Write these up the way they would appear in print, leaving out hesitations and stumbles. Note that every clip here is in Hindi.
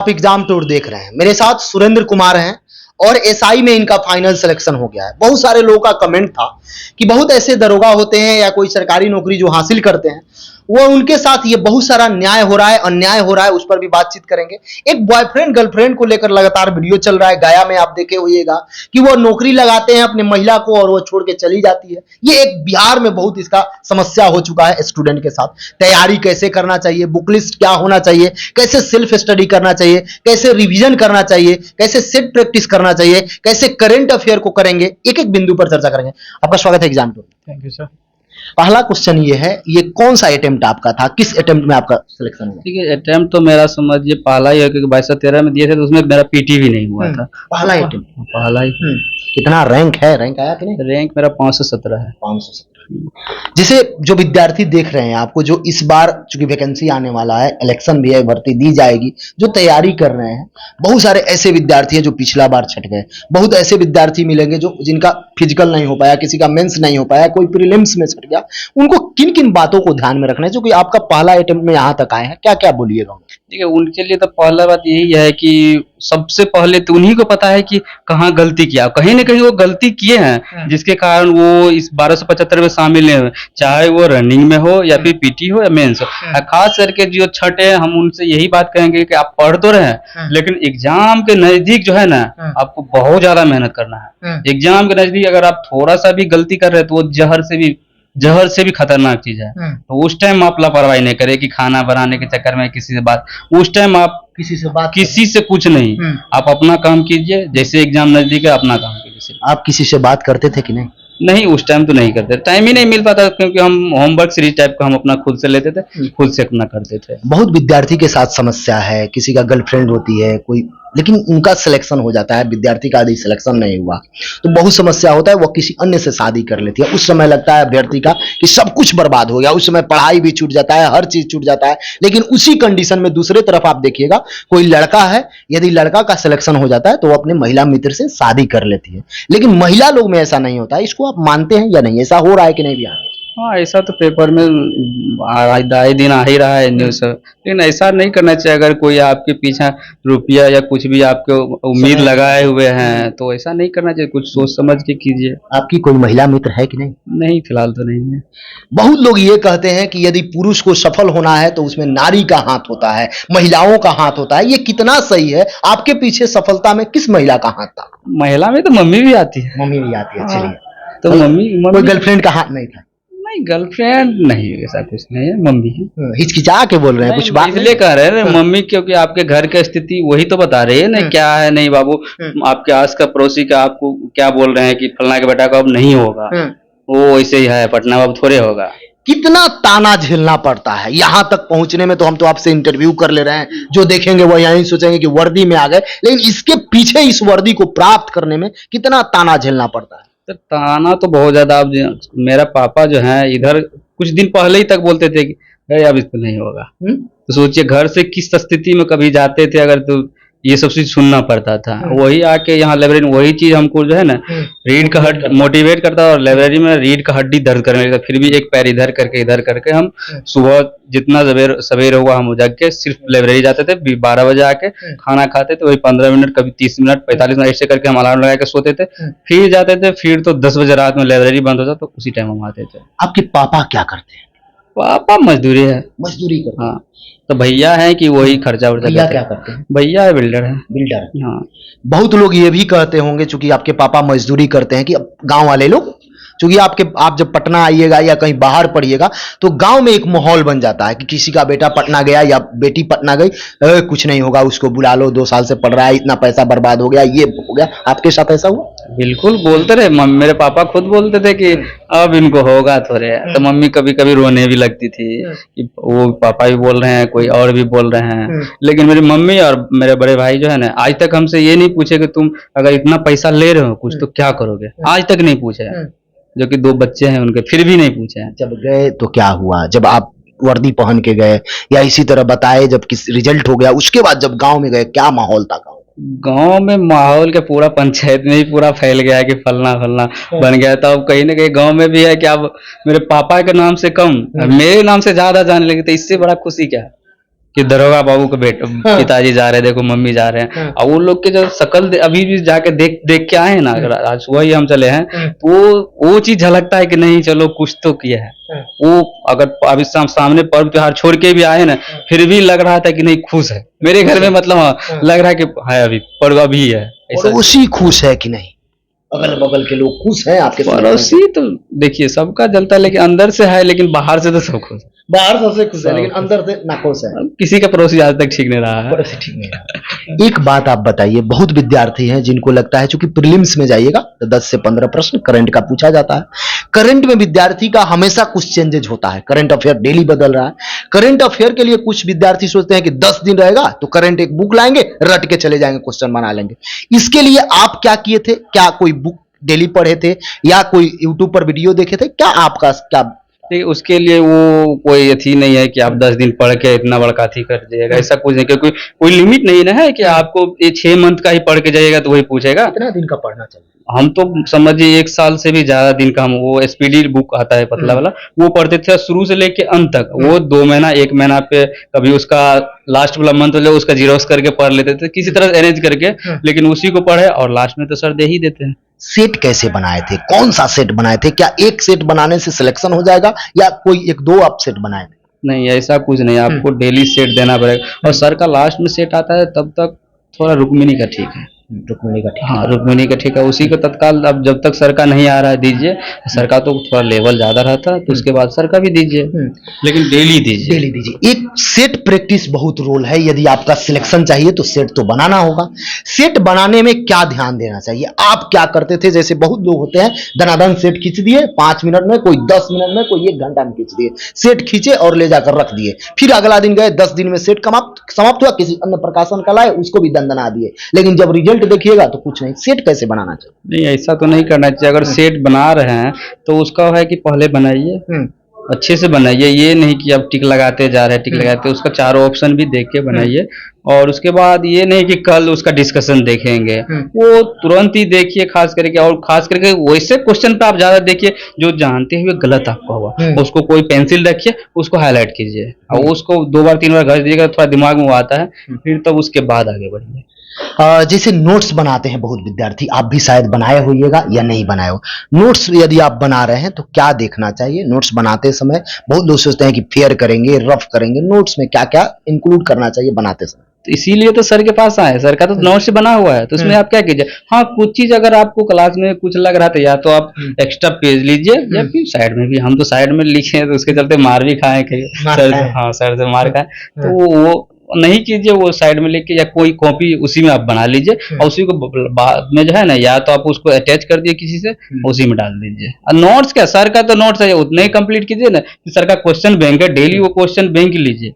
आप एग्जाम टूर देख रहे हैं, मेरे साथ सुरेंद्र कुमार हैं और एसआई में इनका फाइनल सिलेक्शन हो गया है। बहुत सारे लोगों का कमेंट था कि बहुत ऐसे दरोगा होते हैं या कोई सरकारी नौकरी जो हासिल करते हैं, वो उनके साथ ये बहुत सारा न्याय हो रहा है, अन्याय हो रहा है, उस पर भी बातचीत करेंगे। एक बॉयफ्रेंड गर्लफ्रेंड को लेकर लगातार वीडियो चल रहा है, गया में आप देखे होइएगा कि वो नौकरी लगाते हैं अपने महिला को और वो छोड़ के चली जाती है। ये एक बिहार में बहुत इसका समस्या हो चुका है। स्टूडेंट के साथ तैयारी कैसे करना चाहिए, बुक लिस्ट क्या होना चाहिए, कैसे सेल्फ स्टडी करना चाहिए, कैसे रिवीजन करना चाहिए, कैसे सेट प्रैक्टिस करना चाहिए, कैसे करंट अफेयर को करेंगे, एक एक बिंदु पर चर्चा करेंगे। आपका स्वागत है exam tour. Thank you sir. पहला क्वेश्चन ये है, ये कौन सा अटेम्प्ट आपका था, किस अटेम्प्ट में आपका सिलेक्शन हुआ? ठीक है, अटेम्प्ट तो मेरा समझिए पहला ही है, क्योंकि 2213 में दिए थे तो उसमें मेरा पीटी भी नहीं हुआ था। पहला अटेम्प्ट, पहला ही। कितना रैंक है, रैंक आया कि नहीं? रैंक मेरा 517 है। 517। जिसे जो विद्यार्थी देख रहे हैं आपको, जो इस बार चूंकि वैकेंसी आने वाला है, इलेक्शन भी है, भर्ती दी जाएगी, जो तैयारी कर रहे हैं, बहुत सारे ऐसे विद्यार्थी हैं जो पिछला बार छट गए, बहुत ऐसे विद्यार्थी मिलेंगे जो जिनका फिजिकल नहीं हो पाया, किसी का मेंस नहीं हो पाया, कोई प्रीलिम्स में छट गया। उनको किन किन बातों को ध्यान में रखना है, जो कि आपका पहला अटेम्प्ट में यहाँ तक आए हैं, क्या क्या बोलिएगा? ठीक है, उनके लिए तो पहला बात यही है कि सबसे पहले तो उन्हीं को पता है कि कहाँ गलती किया, कहीं ना कहीं वो गलती किए हैं जिसके कारण वो इस 1275 में शामिल नहीं हुए, चाहे वो रनिंग में हो या फिर पीटी हो या मेंस हो। खास करके जो छठे हैं, हम उनसे यही बात कहेंगे कि आप पढ़ तो रहे हैं, लेकिन एग्जाम के नजदीक जो है ना, आपको बहुत ज्यादा मेहनत करना है। एग्जाम के नजदीक अगर आप थोड़ा सा भी गलती कर रहे हैं तो वो जहर से भी खतरनाक चीज है। तो उस टाइम आप लापरवाही नहीं करें कि खाना बनाने के चक्कर में किसी से बात, उस टाइम आप किसी से कुछ नहीं, आप अपना काम कीजिए। जैसे एग्जाम नजदीक है, अपना काम कीजिए। आप किसी से बात करते थे कि नहीं? नहीं, उस टाइम तो नहीं करते, टाइम ही नहीं मिल पाता, क्योंकि हम होमवर्क सीरीज टाइप का हम अपना खुद से लेते थे, खुद से अपना करते थे। बहुत विद्यार्थी के साथ समस्या है, किसी का गर्लफ्रेंड होती है कोई, लेकिन उनका सिलेक्शन हो जाता है, विद्यार्थी का यदि सिलेक्शन नहीं हुआ तो बहुत समस्या होता है, वो किसी अन्य से शादी कर लेती है। उस समय लगता है अभ्यर्थी का कि सब कुछ बर्बाद हो गया, उस समय पढ़ाई भी छूट जाता है, हर चीज छूट जाता है। लेकिन उसी कंडीशन में दूसरे तरफ आप देखिएगा, कोई लड़का है, यदि लड़का का सिलेक्शन हो जाता है तो वो अपने महिला मित्र से शादी कर लेती है। लेकिन महिला लोग में ऐसा नहीं होता है। इसको आप मानते हैं या नहीं? ऐसा हो रहा है कि नहीं भैया? हाँ, ऐसा तो पेपर में आए दिन आ ही रहा है न्यूज, लेकिन ऐसा नहीं करना चाहिए। अगर कोई आपके पीछे रुपया या कुछ भी आपके उम्मीद लगाए हुए हैं तो ऐसा नहीं करना चाहिए, कुछ सोच समझ के कीजिए। आपकी कोई महिला मित्र है कि नहीं? नहीं, फिलहाल तो नहीं है। बहुत लोग ये कहते हैं कि यदि पुरुष को सफल होना है तो उसमें नारी का हाथ होता है, महिलाओं का हाथ होता है। ये कितना सही है? आपके पीछे सफलता में किस महिला का हाथ था? महिला में तो मम्मी भी आती है। मम्मी भी आती है। चलिए, तो मम्मी कोई गर्लफ्रेंड का हाथ नहीं था? नहीं, गर्लफ्रेंड नहीं, ऐसा कुछ नहीं है, मम्मी है। हिचकिचा के बोल रहे हैं, कुछ बात इसलिए कह रहे हैं मम्मी, क्योंकि आपके घर की स्थिति वही तो बता रही है ना, क्या है नहीं बाबू। आपके आस का पड़ोसी का आपको क्या बोल रहे हैं कि फलना के बेटा को अब नहीं होगा, वो ऐसे ही है, पटना अब थोड़े होगा। कितना ताना झेलना पड़ता है यहाँ तक पहुंचने में। तो हम तो आपसे इंटरव्यू कर ले रहे हैं, जो देखेंगे वो यही सोचेंगे कि वर्दी में आ गए, लेकिन इसके पीछे इस वर्दी को प्राप्त करने में कितना ताना झेलना पड़ता है। तो ताना तो बहुत ज्यादा। अब मेरा पापा जो है, इधर कुछ दिन पहले ही तक बोलते थे कि अब इसको नहीं होगा। तो सोचिए घर से किस स्थिति में कभी जाते थे अगर, तो ये सब चीज सुनना पड़ता था। वही आके यहाँ लाइब्रेरी में वही चीज हमको जो है ना, रीड का मोटिवेट करता है, और लाइब्रेरी में रीड का हड्डी दर्द करने लगता। फिर भी एक पैर इधर करके इधर करके हम सुबह जितना सवेरे हुआ हम जग के सिर्फ लाइब्रेरी जाते थे। 12 बजे आके खाना खाते थे, वही 15 मिनट, कभी 30 मिनट, 45 मिनट ऐसे करके हम अलार्म लगा के सोते थे। फिर जाते थे, फिर तो 10 बजे रात में लाइब्रेरी बंद होता तो उसी टाइम हम आते थे। आपके पापा क्या करते हैं? पापा मजदूरी है। मजदूरी करते हैं? हाँ, तो भैया है कि वही खर्चा वर्चा भैया क्या करते हैं? भैया है, बिल्डर है। बिल्डर? हाँ। बहुत लोग ये भी कहते होंगे, चूंकि आपके पापा मजदूरी करते हैं, कि अब गांव वाले लोग, चूंकि आप जब पटना आइएगा या कहीं बाहर पढ़िएगा तो गांव में एक माहौल बन जाता है कि किसी का बेटा पटना गया या बेटी पटना गई, कुछ नहीं होगा, उसको बुला लो, 2 साल से पढ़ रहा है, इतना पैसा बर्बाद हो गया, ये हो गया। आपके साथ ऐसा हुआ? बिल्कुल बोलते रहे, मेरे पापा खुद बोलते थे कि अब इनको होगा थोड़े। तो मम्मी कभी कभी रोने भी लगती थी कि वो पापा भी बोल रहे हैं, कोई और भी बोल रहे हैं। लेकिन मेरी मम्मी और मेरे बड़े भाई जो है ना, आज तक हमसे ये नहीं पूछे कि तुम अगर इतना पैसा ले रहे हो कुछ तो क्या करोगे, आज तक नहीं पूछे हैं। जो कि 2 बच्चे हैं उनके, फिर भी नहीं पूछे हैं। जब गए तो क्या हुआ? जब आप वर्दी पहन के गए या इसी तरह बताए, जब किस रिजल्ट हो गया उसके बाद जब गांव में गए, क्या माहौल था गांव? गांव में माहौल के पूरा पंचायत में ही पूरा फैल गया है कि फलना फलना बन गया। तो अब कहीं ना कहीं गांव में भी है कि अब मेरे पापा के नाम से कम मेरे नाम से ज्यादा जाने लगे। तो इससे बड़ा खुशी क्या है? कि दरोगा बाबू के बेटे हाँ। पिताजी जा रहे हैं, देखो मम्मी जा रहे हैं। हाँ। और वो लोग के जो अभी भी जाके देख देख के आए हैं ना, अगर आज सुबह ही हम चले हैं, तो वो चीज झलकता है कि नहीं चलो कुछ तो किया है। वो अगर अभी सामने पर्व त्योहार छोड़ के भी आए ना, फिर भी लग रहा था कि नहीं खुश है। मेरे घर में मतलब हाँ, लग रहा है कि है अभी पर्व अभी है ऐसा। पड़ोसी खुश है कि नहीं? अगल बगल के लोग खुश हैं आपके साथ? पड़ोसी तो देखिए सबका जलता है, लेकिन अंदर से है, लेकिन बाहर से तो सब खुश है। बाहर सबसे खुश है लेकिन अंदर से नाखुश है। किसी का पड़ोसी आज तक ठीक नहीं रहा है। पड़ोसी ठीक नहीं रहा। एक बात आप बताइए, बहुत विद्यार्थी हैं जिनको लगता है चूंकि प्रीलिम्स में जाइएगा तो 10 से 15 प्रश्न करंट का पूछा जाता है। करंट में विद्यार्थी का हमेशा कुछ चेंजेज होता है, करंट अफेयर डेली बदल रहा है। करंट अफेयर के लिए कुछ विद्यार्थी सोचते हैं कि 10 दिन रहेगा तो करंट एक बुक लाएंगे, रट के चले जाएंगे, क्वेश्चन बना लेंगे। इसके लिए आप क्या किए थे? क्या कोई बुक डेली पढ़े थे या कोई यूट्यूब पर वीडियो देखे थे? क्या आपका क्या? देखिए उसके लिए वो कोई अथी नहीं है कि आप 10 दिन पढ़ के इतना बड़का अथी कर जाइएगा, ऐसा कुछ नहीं, क्योंकि कोई लिमिट नहीं ना है कि आपको ये 6 मंथ का ही पढ़ के जाइएगा तो वही पूछेगा। कितना दिन का पढ़ना चाहिए? हम तो समझिए 1 साल से भी ज्यादा दिन का, हम वो एसपीडी बुक आता है पतला वाला, वो पढ़ते थे शुरू से लेके अंत तक। वो 2 महीना 1 महीना पे कभी उसका लास्ट वाला मंथ जो उसका जीरोक्स करके पढ़ लेते थे किसी तरह अरेंज करके, लेकिन उसी को पढ़े और लास्ट में तो सर दे ही देते हैं। सेट कैसे बनाए थे? कौन सा सेट बनाए थे? क्या एक सेट बनाने से सिलेक्शन हो जाएगा या कोई 1-2 आप सेट बनाए थे? नहीं ऐसा कुछ नहीं, आपको डेली सेट देना पड़ेगा। और सर का लास्ट में सेट आता है तब तक थोड़ा रुक्मिणी का ठीक है। रुक्मिणी का ठीक हाँ रुक्मिणी का ठीक है, उसी को तत्काल अब जब तक सर का नहीं आ रहा है दीजिए। सर का तो थोड़ा लेवल ज्यादा रहता है तो उसके बाद सर का भी दीजिए, लेकिन डेली दीजिए। डेली दीजिए। एक सेट प्रैक्टिस बहुत रोल है, यदि आपका सिलेक्शन चाहिए तो सेट तो बनाना होगा। सेट बनाने में क्या ध्यान देना चाहिए? आप क्या करते थे? जैसे बहुत लोग होते हैं दनादन सेट खींच दिए 5 मिनट में, कोई 10 मिनट में, कोई 1 घंटा में खींच दिए, सेट खींचे और ले जाकर रख दिए। फिर अगला दिन गए 10 दिन में सेट समाप्त हुआ, किसी अन्य प्रकाशन का लाए उसको भी दंदना दिए, लेकिन जब रिजल्ट देखिएगा तो कुछ नहीं। सेट कैसे बनाना चाहिए? नहीं ऐसा तो नहीं करना चाहिए। अगर सेट बना रहे हैं तो उसका है कि पहले बनाइए, अच्छे से बनाइए। ये नहीं कि आप टिक लगाते जा रहे हैं, टिक लगाते, उसका चारों ऑप्शन भी देख के बनाइए। और उसके बाद ये नहीं कि कल उसका डिस्कशन देखेंगे, वो तुरंत ही देखिए खास करके। और खास करके वैसे क्वेश्चन पे आप ज्यादा देखिए जो जानते हुए गलत आपका हुआ, उसको कोई पेंसिल रखिए, उसको हाईलाइट कीजिए और उसको 2 बार 3 बार घस दीजिएगा, थोड़ा दिमाग में वो आता है, फिर तब उसके बाद आगे बढ़िए। जैसे नोट्स बनाते हैं बहुत विद्यार्थी, आप भी शायद बनाए होइएगा या नहीं बनाए हो। नोट्स यदि आप बना रहे हैं तो क्या देखना चाहिए? नोट्स बनाते समय बहुत लोग सोचते हैं कि फेयर करेंगे, रफ करेंगे, नोट्स में क्या क्या इंक्लूड करना चाहिए बनाते समय? तो इसीलिए तो सर के पास आए, सर का तो नोट से बना हुआ है, तो उसमें आप क्या कीजिए, हाँ कुछ चीज अगर आपको क्लास में कुछ लग रहा था या तो आप एक्स्ट्रा पेज लीजिए या फिर साइड में भी, हम तो साइड में लिखे हैं तो उसके चलते मार भी खाए कहीं सर से, हाँ सर से मार खाए, तो वो नहीं कीजिए। वो साइड में लेके या कोई कॉपी उसी में आप बना लीजिए और उसी को बाद में जो है ना, या तो आप उसको अटैच कर दिए किसी से, उसी में डाल दीजिए। और नोट्स क्या, सर का तो नोट्स है उतने ही कंप्लीट कीजिए ना, कि सर का क्वेश्चन बैंक है, डेली वो क्वेश्चन बैंक लीजिए,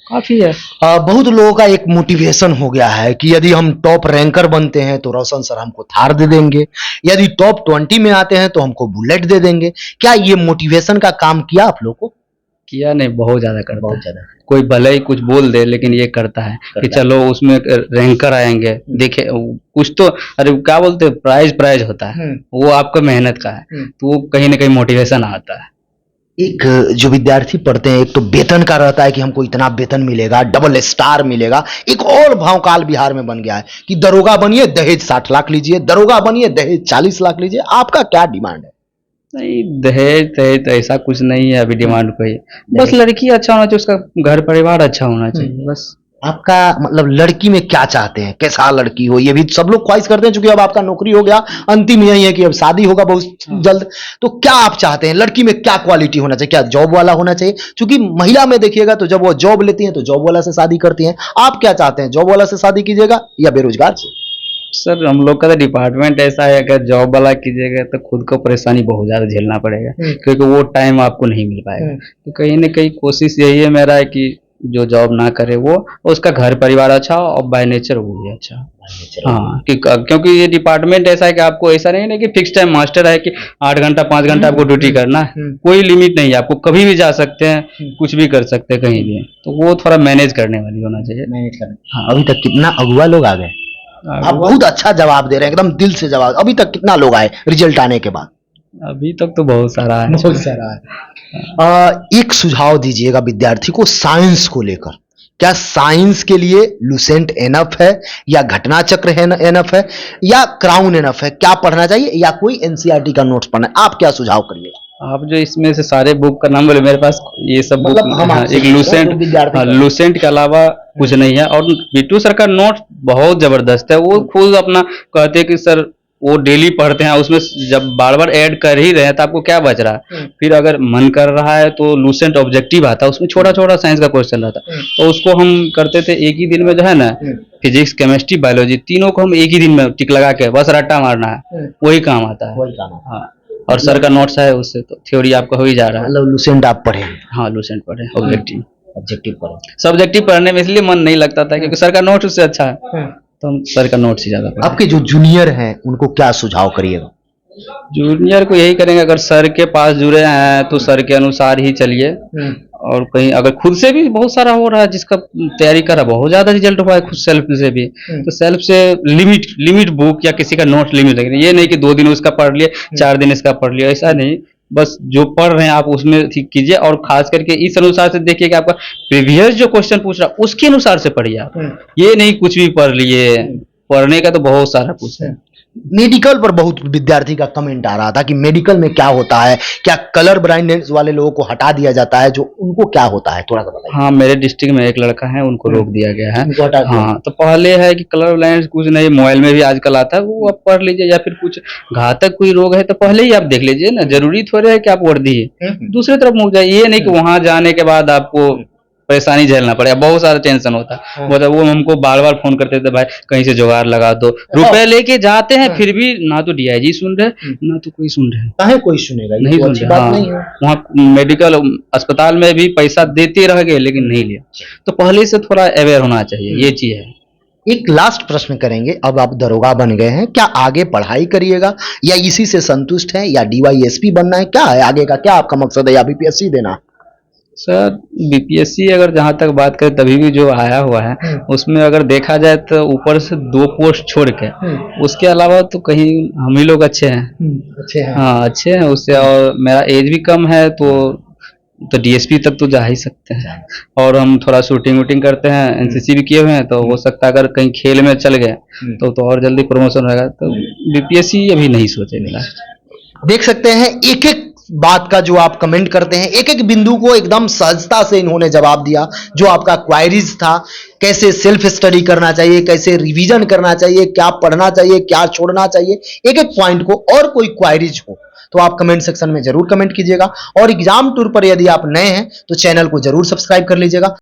काफी है। बहुत लोगों का एक मोटिवेशन हो गया है कि यदि हम टॉप रैंकर बनते हैं तो रोशन सर हमको थार दे देंगे, यदि टॉप 20 में आते हैं तो हमको बुलेट दे देंगे। क्या ये मोटिवेशन का काम किया आप लोग को? किया नहीं, बहुत ज्यादा करता बहुत है। ज्यादा। कोई भले ही कुछ बोल दे लेकिन ये करता है कि चलो उसमें रैंकर आएंगे, देखे कुछ तो, अरे क्या बोलते हैं, प्राइज होता है, वो आपका मेहनत का है, तो वो कहीं ना कहीं मोटिवेशन आता है। एक जो विद्यार्थी पढ़ते हैं, एक तो वेतन का रहता है कि हमको इतना वेतन मिलेगा, डबल स्टार मिलेगा। एक और भावकाल बिहार में बन गया है कि दरोगा बनिए दहेज 60 लाख लीजिए, दरोगा बनिए दहेज 40 लाख लीजिए। आपका क्या डिमांड है? नहीं दहेज तो ऐसा कुछ नहीं है अभी डिमांड कोई, बस लड़की अच्छा होना चाहिए, उसका घर परिवार अच्छा होना चाहिए बस। आपका मतलब लड़की में क्या चाहते हैं? कैसा लड़की हो? ये भी सब लोग ख्वाहिश करते हैं, क्योंकि अब आपका नौकरी हो गया, अंतिम यही है कि अब शादी होगा बहुत जल्द। तो क्या आप चाहते हैं लड़की में क्या क्वालिटी होना चाहिए? क्या जॉब वाला होना चाहिए? क्योंकि महिला में देखिएगा तो जब वो जॉब लेती हैं तो जॉब वाला से शादी करती हैं। आप क्या चाहते हैं, जॉब वाला से शादी कीजिएगा या बेरोजगार से? सर हम लोग का तो डिपार्टमेंट ऐसा है, अगर जॉब वाला कीजिएगा तो खुद को परेशानी बहुत ज्यादा झेलना पड़ेगा, क्योंकि वो टाइम आपको नहीं मिल पाएगा। तो कहीं ना कहीं कोशिश यही है मेरा है कि जो जॉब ना करे वो, उसका घर परिवार अच्छा हो और बाय नेचर वो भी अच्छा। हाँ क्योंकि ये डिपार्टमेंट ऐसा है कि आपको ऐसा नहीं है कि फिक्स टाइम मास्टर है कि 8 घंटा 5 घंटा आपको ड्यूटी करना है, कोई लिमिट नहीं है, आपको कभी भी जा सकते हैं, कुछ भी कर सकते हैं कहीं भी। तो वो थोड़ा मैनेज करने वाली होना चाहिए। मैनेज करना। हाँ, अभी तक कितना अगुआ लोग आ गए? आप बहुत अच्छा जवाब दे रहे हैं, एकदम दिल से जवाब। अभी तक कितना लोग आए रिजल्ट आने के बाद? अभी तक तो बहुत सारा है, बहुत सारा है। एक सुझाव दीजिएगा विद्यार्थी को साइंस को लेकर क्या साइंस के लिए लुसेंट एनफ है या घटना चक्र एनफ है या क्राउन एनफ है? क्या पढ़ना चाहिए या कोई एनसीईआरटी का नोट्स पढ़ना है? आप क्या सुझाव करिएगा? आप जो इसमें से सारे बुक का नाम बोले, मेरे पास ये सब बुक मतलब हम आपसे एक लुसेंट के अलावा कुछ नहीं है। और बिट्टू सर का नोट बहुत जबरदस्त है। वो खुद अपना कहते हैं कि सर वो डेली पढ़ते हैं, उसमें जब बार बार ऐड कर ही रहे हैं तो आपको क्या बच रहा है। फिर अगर मन कर रहा है तो लुसेंट ऑब्जेक्टिव आता है, उसमें छोटा छोटा साइंस का क्वेश्चन रहता है, तो उसको हम करते थे एक ही दिन में, जो है ना, फिजिक्स केमिस्ट्री बायोलॉजी तीनों को हम एक ही दिन में टिक लगा के बस रट्टा मारना है, वही काम आता है। हाँ, और सर का नोट्स है, उससे तो थ्योरी आपका हो ही जा रहा है। मतलब लुसेंट आप पढ़े? हाँ, लुसेंट पढ़े, ऑब्जेक्टिव पढ़े। सब्जेक्टिव पढ़ने में इसलिए मन नहीं लगता था क्योंकि सर का नोट उससे अच्छा है, तो हम सर का नोट्स ही ज्यादा पढ़े। आपके जो जूनियर हैं उनको क्या सुझाव करिएगा? जूनियर को यही करेंगे, अगर सर के पास जुड़े हैं तो सर के अनुसार ही चलिए। और कहीं अगर खुद से भी बहुत सारा हो रहा है, जिसका तैयारी कर रहा है, बहुत ज्यादा रिजल्ट हुआ है खुद सेल्फ से भी, तो सेल्फ से लिमिट बुक या किसी का नोट लिमिट रखें। ये नहीं कि 2 दिन उसका पढ़ लिए, 4 दिन इसका पढ़ लिया, ऐसा नहीं। बस जो पढ़ रहे हैं आप उसमें ठीक कीजिए, और खास करके इस अनुसार से देखिए कि आपका प्रीवियस जो क्वेश्चन पूछ रहा है उसके अनुसार से पढ़िए आप। ये नहीं कुछ भी पढ़ लिए, पढ़ने का तो बहुत सारा कुछ है। मेडिकल पर बहुत विद्यार्थी का कमेंट आ रहा था कि मेडिकल में क्या होता है, क्या कलर ब्लाइंडनेस वाले लोगों को हटा दिया जाता है, जो उनको क्या होता है थोड़ा सा बताइए। हाँ, मेरे डिस्ट्रिक्ट में एक लड़का है, उनको रोक दिया गया है। हाँ, तो पहले है कि कलर ब्लाइंडनेस कुछ नहीं, मोबाइल में भी आजकल आता है, वो आप पढ़ लीजिए, या फिर कुछ घातक कोई रोग है तो पहले ही आप देख लीजिए ना, जरूरी थोड़े है कि आप वर्दी दूसरी तरफ मुड़ जाइए। ये नहीं कि वहां जाने के बाद आपको परेशानी झेलना पड़ेगा, बहुत सारा टेंशन होता है। मतलब वो हमको बार बार फोन करते थे, भाई कहीं से जुगाड़ लगा दो, रुपए लेके जाते हैं, फिर भी ना तो डीआईजी सुन रहे ना तो कोई सुन रहे। काहे कोई सुनेगा? नहीं सुन रहे। हाँ, वहाँ मेडिकल अस्पताल में भी पैसा देते रह गए लेकिन नहीं लिया, तो पहले से थोड़ा अवेयर होना चाहिए, ये चीज है। एक लास्ट प्रश्न करेंगे, अब आप दरोगा बन गए हैं, क्या आगे पढ़ाई करिएगा या इसी से संतुष्ट हैं, या डीवाईएसपी बनना है? क्या है आगे का, क्या आपका मकसद है, या बीपीएससी देना? सर बीपीएससी अगर जहाँ तक बात करें तभी भी जो आया हुआ है उसमें अगर देखा जाए तो ऊपर से 2 पोस्ट छोड़ के उसके अलावा तो कहीं हम ही लोग अच्छे हैं। अच्छे हैं? हाँ, अच्छे हैं उससे, और मेरा एज भी कम है, तो डीएसपी तक तो जा ही सकते हैं। और हम थोड़ा शूटिंग वूटिंग करते हैं, एनसीसी भी किए हुए हैं, तो हो सकता है अगर कहीं खेल में चल गए तो और जल्दी प्रमोशन रहेगा। तो बीपीएससी अभी नहीं सोचे मिला। देख सकते हैं एक एक बात का जो आप कमेंट करते हैं, एक एक बिंदु को एकदम सहजता से इन्होंने जवाब दिया। जो आपका क्वायरीज था, कैसे सेल्फ स्टडी करना चाहिए, कैसे रिवीजन करना चाहिए, क्या पढ़ना चाहिए, क्या छोड़ना चाहिए, एक एक पॉइंट को, और कोई क्वायरीज हो तो आप कमेंट सेक्शन में जरूर कमेंट कीजिएगा। और एग्जाम टूर पर यदि आप नए हैं तो चैनल को जरूर सब्सक्राइब कर लीजिएगा।